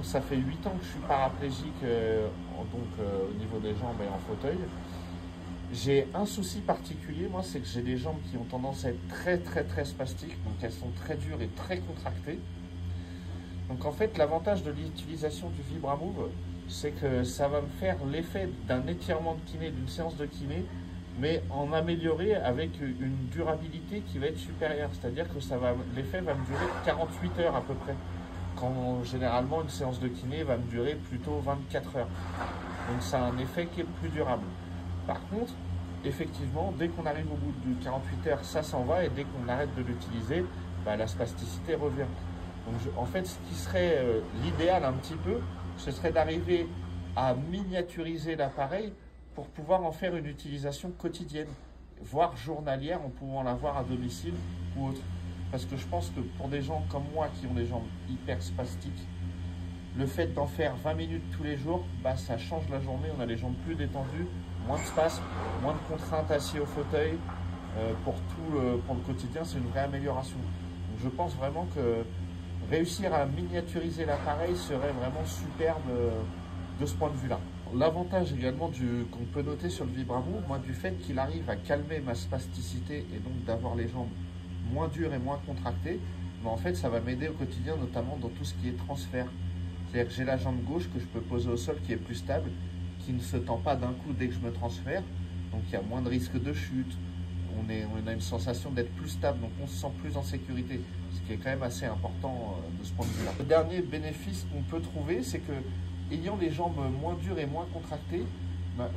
donc ça fait 8 ans que je suis paraplégique au niveau des jambes et en fauteuil. J'ai un souci particulier, moi, c'est que j'ai des jambes qui ont tendance à être très spastiques, donc elles sont très dures et très contractées. Donc en fait, l'avantage de l'utilisation du Vibramove, c'est que ça va me faire l'effet d'un étirement de kiné, d'une séance de kiné, mais en améliorer avec une durabilité qui va être supérieure. C'est-à-dire que l'effet va me durer 48 heures à peu près, quand généralement une séance de kiné va me durer plutôt 24 heures. Donc ça a un effet qui est plus durable. Par contre, effectivement, dès qu'on arrive au bout de 48 heures, ça s'en va, et dès qu'on arrête de l'utiliser, la spasticité revient. Donc en fait, ce qui serait l'idéal un petit peu, ce serait d'arriver à miniaturiser l'appareil pour pouvoir en faire une utilisation quotidienne, voire journalière, en pouvant l'avoir à domicile ou autre. Parce que je pense que pour des gens comme moi qui ont des jambes hyper spastiques, le fait d'en faire 20 minutes tous les jours, ça change la journée, on a les jambes plus détendues, moins de spasmes, moins de contraintes assis au fauteuil. Pour le quotidien, c'est une vraie amélioration. Donc je pense vraiment que réussir à miniaturiser l'appareil serait vraiment superbe de ce point de vue-là. L'avantage également qu'on peut noter sur le Vibramove, moi, du fait qu'il arrive à calmer ma spasticité et donc d'avoir les jambes moins dures et moins contractées, en fait, ça va m'aider au quotidien, notamment dans tout ce qui est transfert. C'est-à-dire que j'ai la jambe gauche que je peux poser au sol qui est plus stable, qui ne se tend pas d'un coup dès que je me transfère. Donc il y a moins de risque de chute, on a une sensation d'être plus stable, donc on se sent plus en sécurité, ce qui est quand même assez important de ce point de vue-là. Le dernier bénéfice qu'on peut trouver, c'est que ayant les jambes moins dures et moins contractées,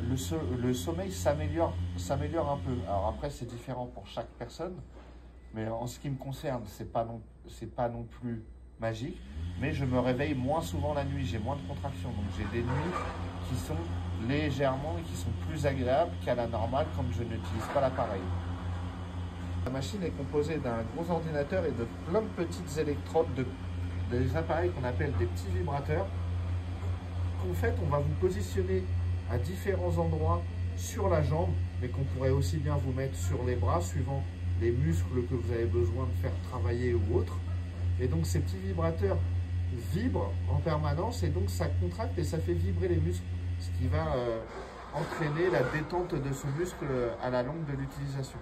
le sommeil s'améliore un peu. Alors après, c'est différent pour chaque personne, mais en ce qui me concerne, c'est pas non plus magique, mais je me réveille moins souvent la nuit, j'ai moins de contractions, donc j'ai des nuits qui sont légèrement et qui sont plus agréables qu'à la normale quand je n'utilise pas l'appareil. La machine est composée d'un gros ordinateur et de plein de petites électrodes, des appareils qu'on appelle des petits vibrateurs. En fait, on va vous positionner à différents endroits sur la jambe, mais qu'on pourrait aussi bien vous mettre sur les bras, suivant les muscles que vous avez besoin de faire travailler ou autre. Et donc ces petits vibrateurs vibrent en permanence, et donc ça contracte et ça fait vibrer les muscles, ce qui va entraîner la détente de ce muscle à la longue de l'utilisation.